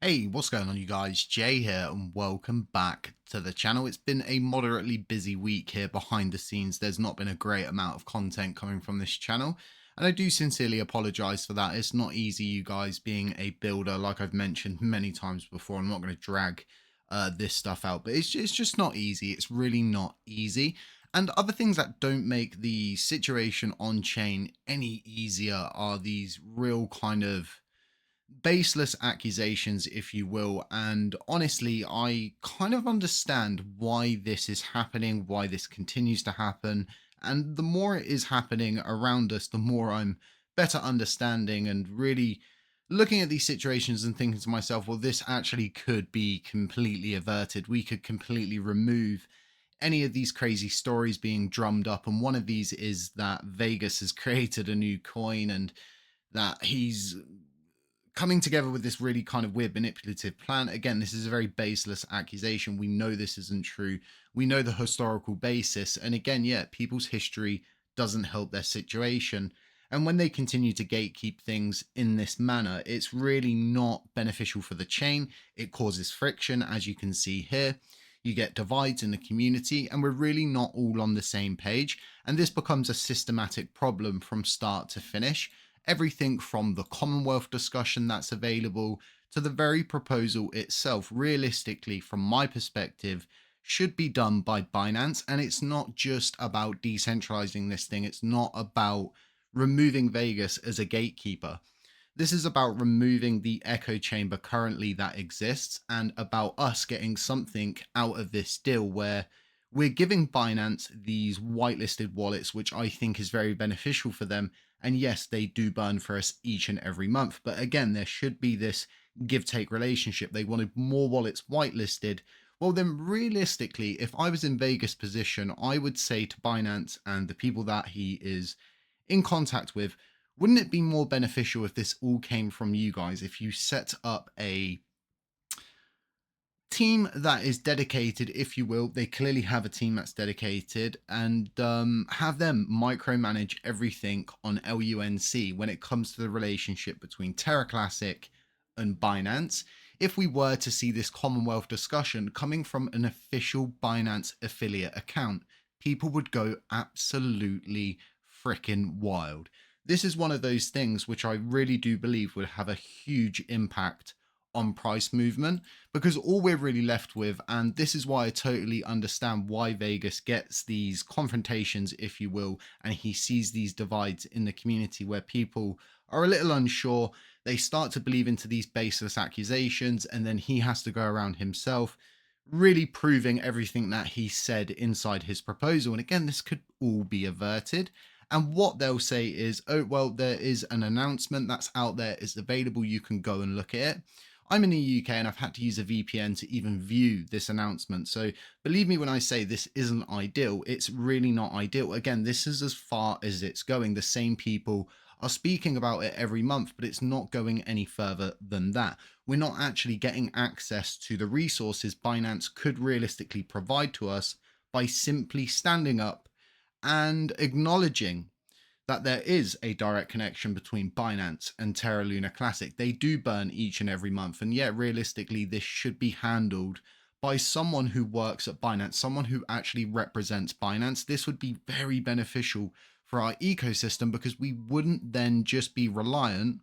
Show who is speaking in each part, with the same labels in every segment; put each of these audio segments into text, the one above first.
Speaker 1: Hey, what's going on, you guys? Jay here, and welcome back to the channel. It's been a moderately busy week here behind the scenes. There's not been a great amount of content coming from this channel, and I do sincerely apologize for that. It's not easy, you guys, being a builder, like I've mentioned many times before. I'm not going to drag this stuff out, but it's just not easy. It's really not easy. And other things that don't make the situation on chain any easier are these real kind of baseless accusations, if you will. And honestly, I kind of understand why this is happening, why this continues to happen. And the more it is happening around us, the more I'm better understanding and really looking at these situations and thinking to myself, well, this actually could be completely averted. We could completely remove any of these crazy stories being drummed up. And one of these is that Vegas has created a new coin and that he's coming together with this really kind of weird manipulative plan. Again, this is a very baseless accusation. We know this isn't true. We know the historical basis. And again, yeah, people's history doesn't help their situation. And when they continue to gatekeep things in this manner, it's really not beneficial for the chain. It causes friction, as you can see here. You get divides in the community, and we're really not all on the same page. And this becomes a systematic problem from start to finish. Everything from the Commonwealth discussion that's available to the very proposal itself, realistically, from my perspective, should be done by Binance. And it's not just about decentralizing this thing, it's not about removing Vegas as a gatekeeper. This is about removing the echo chamber currently that exists and about us getting something out of this deal where we're giving Binance these whitelisted wallets, which I think is very beneficial for them. And yes, they do burn for us each and every month. But again, there should be this give take relationship. They wanted more wallets whitelisted. Well, then realistically, if I was in Vegas' position, I would say to Binance and the people that he is in contact with, wouldn't it be more beneficial if this all came from you guys? If you set up a team that is dedicated, if you will, they clearly have a team that's dedicated, and have them micromanage everything on LUNC when it comes to the relationship between Terra Classic and Binance. If we were to see this Commonwealth discussion coming from an official Binance affiliate account, people would go absolutely freaking wild. This is one of those things which I really do believe would have a huge impact on price movement, because all we're really left with, and this is why I totally understand why Vegas gets these confrontations, if you will, and he sees these divides in the community where people are a little unsure. They start to believe into these baseless accusations, and then he has to go around himself really proving everything that he said inside his proposal. And again, this could all be averted. And what they'll say is, oh, well, there is an announcement that's out there, it's available, you can go and look at it. I'm in the UK and I've had to use a VPN to even view this announcement. So believe me when I say this isn't ideal, it's really not ideal. Again, this is as far as it's going. The same people are speaking about it every month, but it's not going any further than that. We're not actually getting access to the resources Binance could realistically provide to us by simply standing up and acknowledging that there is a direct connection between Binance and Terra Luna Classic. They do burn each and every month. And yet, realistically, this should be handled by someone who works at Binance, someone who actually represents Binance. This would be very beneficial for our ecosystem because we wouldn't then just be reliant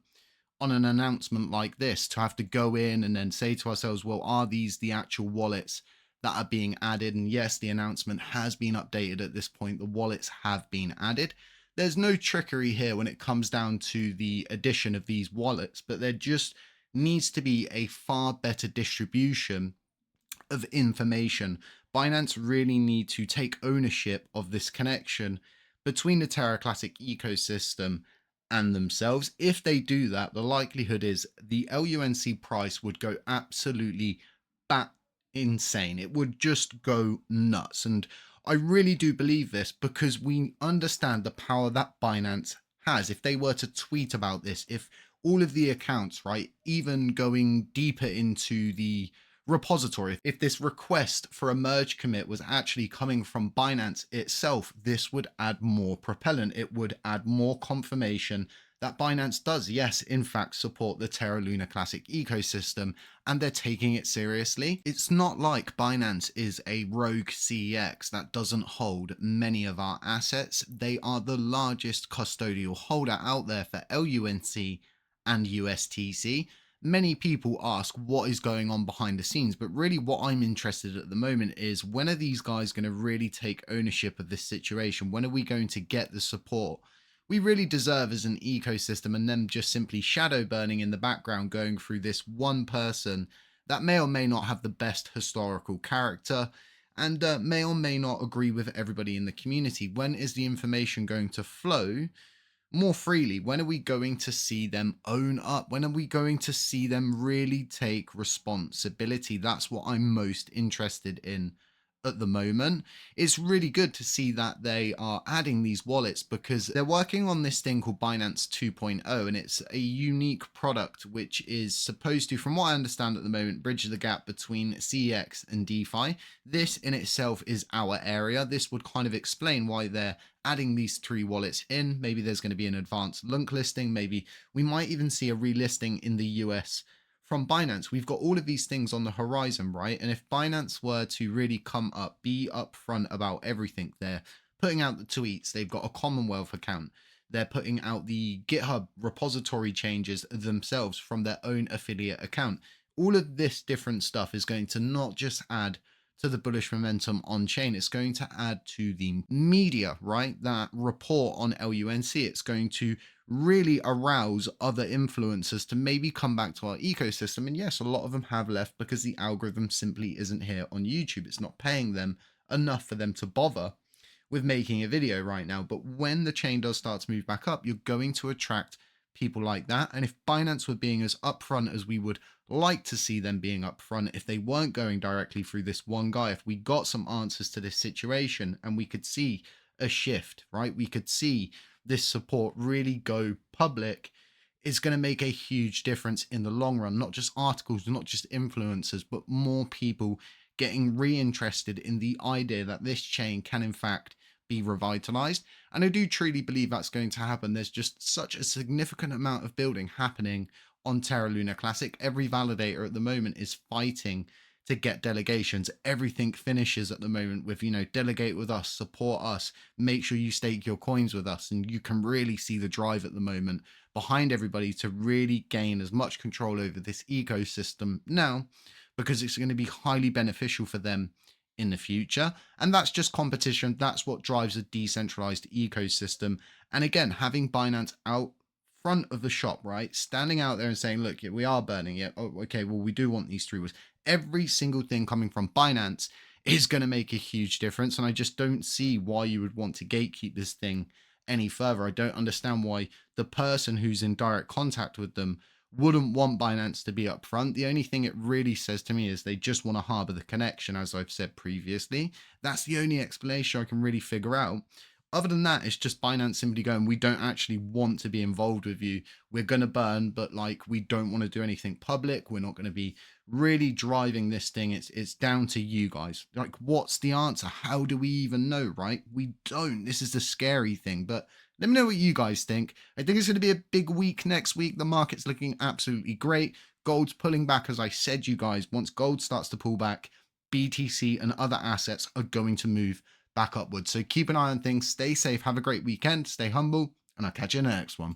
Speaker 1: on an announcement like this to have to go in and then say to ourselves, well, are these the actual wallets that are being added? And yes, the announcement has been updated at this point. The wallets have been added. There's no trickery here when it comes down to the addition of these wallets, but there just needs to be a far better distribution of information. Binance really need to take ownership of this connection between the Terra Classic ecosystem and themselves. If they do that, the likelihood is the LUNC price would go absolutely bat insane. It would just go nuts. And I really do believe this because we understand the power that Binance has. If they were to tweet about this, if all of the accounts, right, even going deeper into the repository, if this request for a merge commit was actually coming from Binance itself, this would add more propellant. It would add more confirmation that Binance does, yes, in fact, support the Terra Luna Classic ecosystem, and they're taking it seriously. It's not like Binance is a rogue CEX that doesn't hold many of our assets. They are the largest custodial holder out there for LUNC and USTC. Many people ask what is going on behind the scenes, but really what I'm interested in at the moment is, when are these guys going to really take ownership of this situation? When are we going to get the support we really deserve as an ecosystem, and them just simply shadow burning in the background, going through this one person that may or may not have the best historical character, and may or may not agree with everybody in the community? When is the information going to flow more freely? When are we going to see them own up? When are we going to see them really take responsibility? That's what I'm most interested in at the moment. It's really good to see that they are adding these wallets, because they're working on this thing called Binance 2.0, and it's a unique product which is supposed to, from what I understand at the moment, bridge the gap between CEX and DeFi. This in itself is our area. This would kind of explain why they're adding these three wallets in. Maybe there's going to be an advanced LUNC listing. Maybe we might even see a relisting in the US from Binance. We've got all of these things on the horizon, right? And if Binance were to really come up, be upfront about everything, they're putting out the tweets, they've got a Commonwealth account, they're putting out the GitHub repository changes themselves from their own affiliate account. All of this different stuff is going to not just add to the bullish momentum on chain, it's going to add to the media, right? That report on LUNC, it's going to really arouse other influencers to maybe come back to our ecosystem. And yes, a lot of them have left because the algorithm simply isn't here on YouTube. It's not paying them enough for them to bother with making a video right now. But when the chain does start to move back up, you're going to attract people like that. And if Binance were being as upfront as we would like to see them being upfront, if they weren't going directly through this one guy, if we got some answers to this situation and we could see a shift, right? We could see this support really go public, is going to make a huge difference in the long run. Not just articles, not just influencers, but more people getting reinterested in the idea that this chain can in fact be revitalized. And I do truly believe that's going to happen. There's just such a significant amount of building happening on Terra Luna Classic. Every validator at the moment is fighting to get delegations. Everything finishes at the moment with, delegate with us, support us, make sure you stake your coins with us. And you can really see the drive at the moment behind everybody to really gain as much control over this ecosystem now, because it's going to be highly beneficial for them in the future. And that's just competition. That's what drives a decentralized ecosystem. And again, having Binance out front of the shop, right, standing out there and saying, look, yeah, we are burning it. Oh, okay, well, we do want these three words. Every single thing coming from Binance is going to make a huge difference. And I just don't see why you would want to gatekeep this thing any further. I don't understand why the person who's in direct contact with them wouldn't want Binance to be upfront. The only thing it really says to me is they just want to harbor the connection, as I've said previously. That's the only explanation I can really figure out. Other than that, it's just Binance simply going, we don't actually want to be involved with you. We're going to burn, but we don't want to do anything public. We're not going to be really driving this thing. It's down to you guys. What's the answer? How do we even know, right? We don't. This is the scary thing. But let me know what you guys think. I think it's going to be a big week next week. The market's looking absolutely great. Gold's pulling back, as I said, you guys. Once gold starts to pull back, BTC and other assets are going to move back upwards. So keep an eye on things, stay safe, have a great weekend, stay humble, and I'll catch you in the next one.